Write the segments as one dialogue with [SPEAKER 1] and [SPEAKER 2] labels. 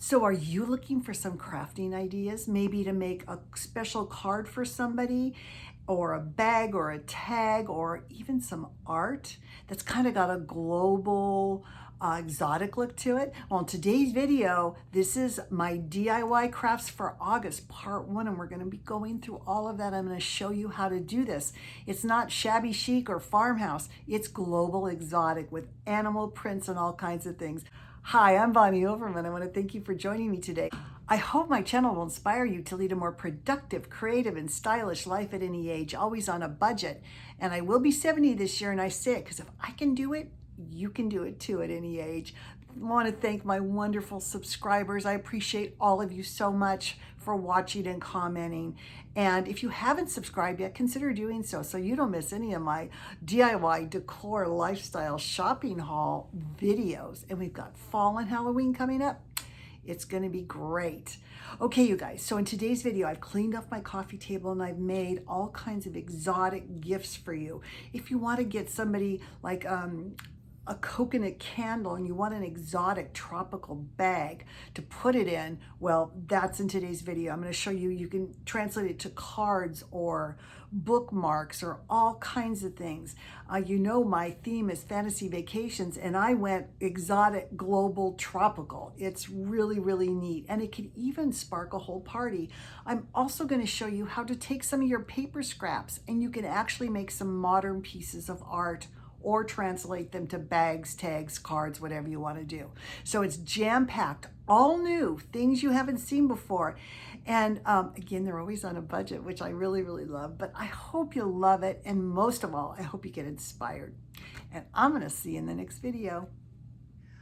[SPEAKER 1] So are you looking for some crafting ideas, maybe to make a special card for somebody, or a bag or a tag, or even some art that's kind of got a global exotic look to it? Well, in today's video, this is my DIY crafts for August part 1, and we're going to be going through all of that. I'm going to show you how to do this. It's not shabby chic or farmhouse. It's global exotic with animal prints and all kinds of things. Hi, I'm Bonnie Overman. I want to thank you for joining me today. I hope my channel will inspire you to lead a more productive, creative, and stylish life at any age, always on a budget. And I will be 70 this year, and I say it because if I can do it, you can do it too at any age. I want to thank my wonderful subscribers. I appreciate all of you so much for watching and commenting. And if you haven't subscribed yet, consider doing so you don't miss any of my DIY decor lifestyle shopping haul videos. And we've got fall and Halloween coming up. It's going to be great. Okay, you guys, so in today's video, I've cleaned off my coffee table and I've made all kinds of exotic gifts for you. If you want to get somebody like a coconut candle and you want an exotic tropical bag to put it in, well, that's in today's video. I'm going to show you, you can translate it to cards or bookmarks or all kinds of things. You know my theme is fantasy vacations, and I went exotic, global, tropical. It's really, really neat, and it can even spark a whole party. I'm also going to show you how to take some of your paper scraps and you can actually make some modern pieces of art or translate them to bags, tags, cards, whatever you want to do. So it's jam-packed, all new, things you haven't seen before. And again, they're always on a budget, which I really, really love. But I hope you'll love it. And most of all, I hope you get inspired. And I'm going to see you in the next video.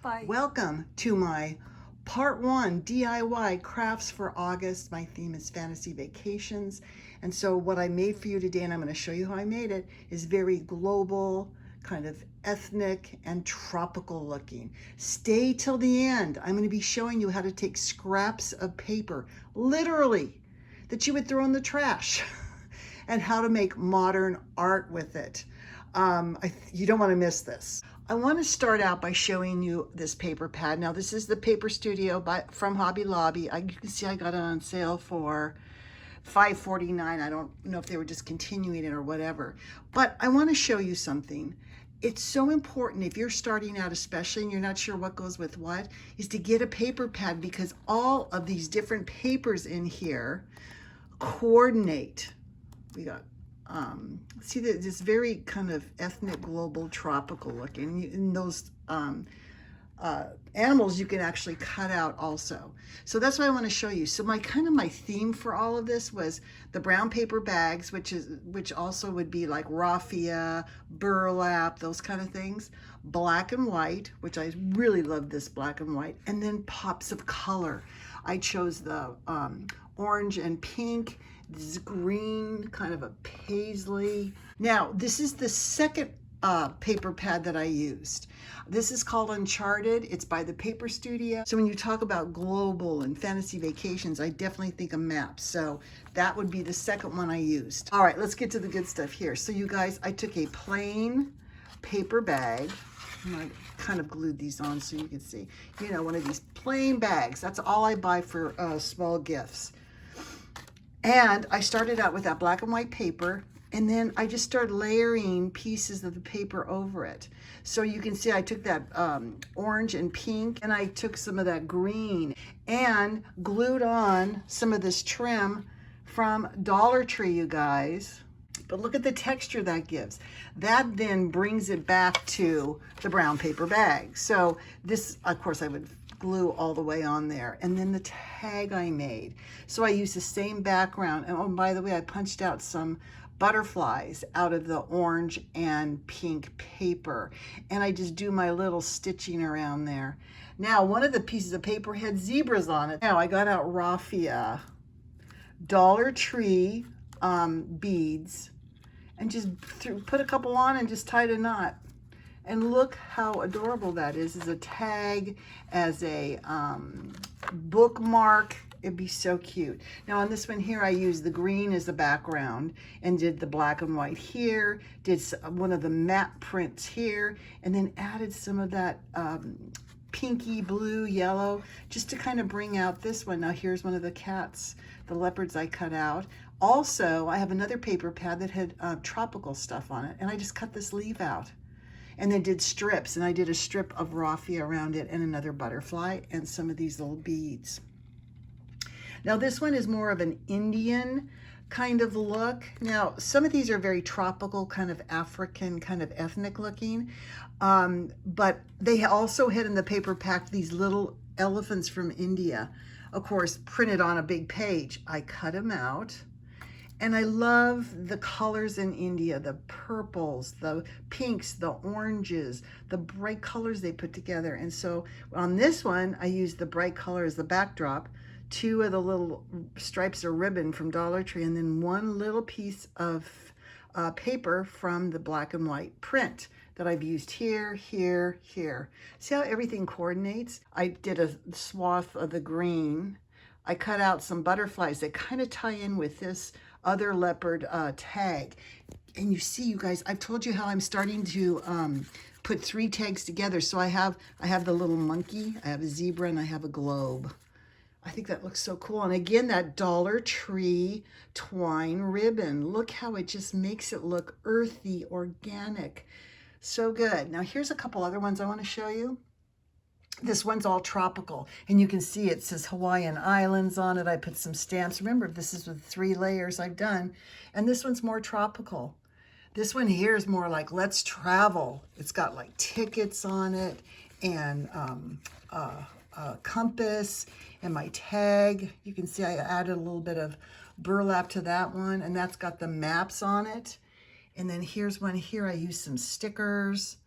[SPEAKER 1] Bye.
[SPEAKER 2] Welcome to my part 1 DIY crafts for August. My theme is fantasy vacations. And so what I made for you today, and I'm going to show you how I made it, is very global, kind of ethnic and tropical looking. Stay till the end. I'm going to be showing you how to take scraps of paper, literally, that you would throw in the trash, and how to make modern art with it. You don't want to miss this. I want to start out by showing you this paper pad. Now, this is the Paper Studio from Hobby Lobby. You can see I got it on sale for $5.49. I don't know if they were discontinuing it or whatever, but I want to show you something. It's so important if you're starting out, especially, and you're not sure what goes with what, is to get a paper pad, because all of these different papers in here coordinate. We got, see this very kind of ethnic, global, tropical looking, and those animals you can actually cut out also. So that's what I want to show you. So my theme for all of this was the brown paper bags, which also would be like raffia, burlap, those kind of things. Black and white, which I really love this black and white, and then pops of color. I chose the orange and pink, this green, kind of a paisley. Now, this is the second paper pad that I used. This is called Uncharted. It's by the Paper Studio. So when you talk about global and fantasy vacations, I definitely think of maps. So that would be the second one I used. All right, let's get to the good stuff here. So you guys, I took a plain paper bag. I kind of glued these on so you can see. You know, one of these plain bags. That's all I buy for small gifts. And I started out with that black and white paper, and then I just started layering pieces of the paper over it. So you can see I took that orange and pink, and I took some of that green and glued on some of this trim from Dollar Tree, you guys. But look at the texture that gives. That then brings it back to the brown paper bag. So this, of course, I would glue all the way on there. And then the tag I made. So I used the same background. And oh, by the way, I punched out some butterflies out of the orange and pink paper. And I just do my little stitching around there. Now, one of the pieces of paper had zebras on it. Now, I got out raffia, Dollar Tree beads, and just put a couple on and just tied a knot. And look how adorable that is as a tag, as a bookmark. It'd be so cute. Now on this one here, I used the green as the background and did the black and white here, did one of the matte prints here, and then added some of that pinky blue, yellow, just to kind of bring out this one. Now here's one of the cats, the leopards I cut out. Also, I have another paper pad that had tropical stuff on it, and I just cut this leaf out and then did strips, and I did a strip of raffia around it and another butterfly and some of these little beads. Now this one is more of an Indian kind of look. Now some of these are very tropical, kind of African, kind of ethnic looking, but they also had in the paper pack these little elephants from India, of course printed on a big page. I cut them out. And I love the colors in India, the purples, the pinks, the oranges, the bright colors they put together. And so on this one, I used the bright color as the backdrop, 2 of the little stripes of ribbon from Dollar Tree, and then 1 little piece of paper from the black and white print that I've used here, here, here. See how everything coordinates? I did a swath of the green. I cut out some butterflies that kind of tie in with this other leopard tag. And you see, you guys, I've told you how I'm starting to put 3 tags together. So I have the little monkey, I have a zebra, and I have a globe. I think that looks so cool. And again, that Dollar Tree twine ribbon. Look how it just makes it look earthy, organic. So good. Now here's a couple other ones I want to show you. This one's all tropical, and you can see it says Hawaiian Islands on it. I put some stamps. Remember, this is with 3 layers I've done. And this one's more tropical. This one here is more like let's travel. It's got like tickets on it and a compass and my tag. You can see I added a little bit of burlap to that one, and that's got the maps on it. And then here's one here. I used some stickers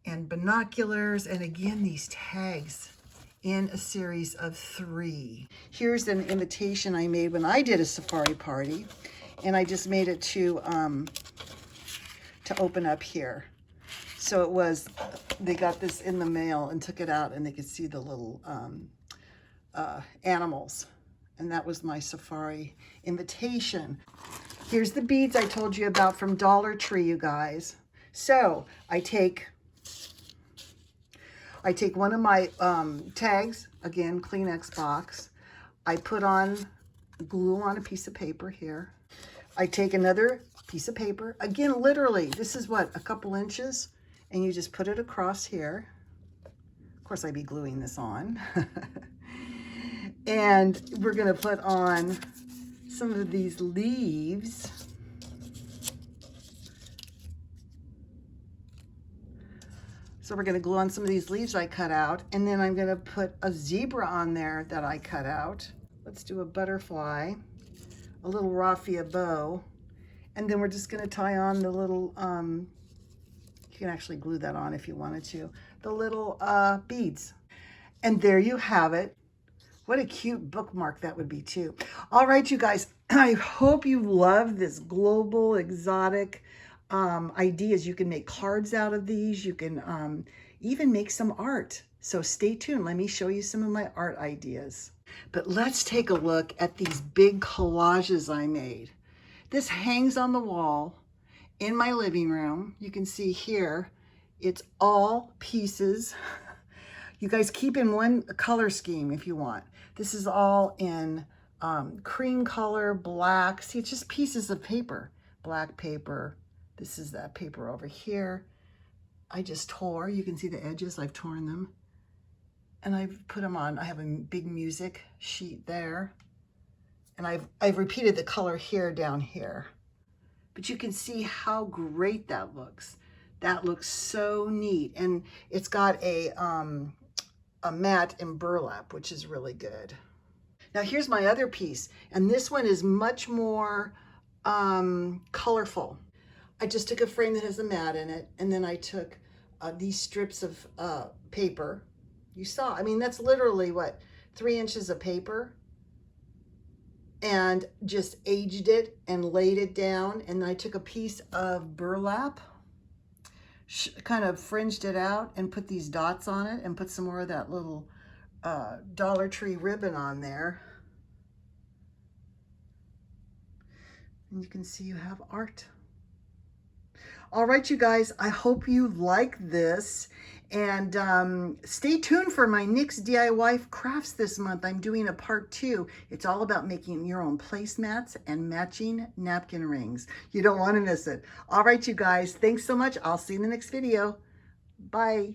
[SPEAKER 2] and binoculars, and again, these tags in a series of 3. Here's an invitation I made when I did a safari party, and I just made it to open up here. So it was, they got this in the mail and took it out, and they could see the little animals. And that was my safari invitation. Here's the beads I told you about from Dollar Tree, you guys. So I take one of my tags, again, Kleenex box. I put on glue on a piece of paper here. I take another piece of paper. Again, literally, this is what, a couple inches, and you just put it across here. Of course, I'd be gluing this on. And we're gonna put on some of these leaves. So we're gonna glue on some of these leaves I cut out, and then I'm gonna put a zebra on there that I cut out. Let's do a butterfly, a little raffia bow, and then we're just gonna tie on the little, you can actually glue that on if you wanted to, the little beads. And there you have it. What a cute bookmark that would be too. All right, you guys, I hope you love this global, exotic ideas. You can make cards out of these. You can even make some art. So stay tuned. Let me show you some of my art ideas. But let's take a look at these big collages I made. This hangs on the wall in my living room. You can see here, it's all pieces. You guys keep in one color scheme if you want. This is all in cream color, black. See, it's just pieces of paper. Black paper. This is that paper over here. I just tore. You can see the edges. I've torn them. And I've put them on. I have a big music sheet there. And I've repeated the color here down here. But you can see how great that looks. That looks so neat. And it's got a mat in burlap, which is really good. Now here's my other piece, and this one is much more colorful. I just took a frame that has a mat in it, and then I took these strips of paper. You saw, I mean, that's literally what, 3 inches of paper, and just aged it and laid it down. And I took a piece of burlap, kind of fringed it out and put these dots on it and put some more of that little Dollar Tree ribbon on there. And you can see you have art. All right, you guys, I hope you like this. And stay tuned for my NYX DIY crafts this month. I'm doing a part 2. It's all about making your own placemats and matching napkin rings. You don't want to miss it. All right, you guys, thanks so much. I'll see you in the next video. Bye.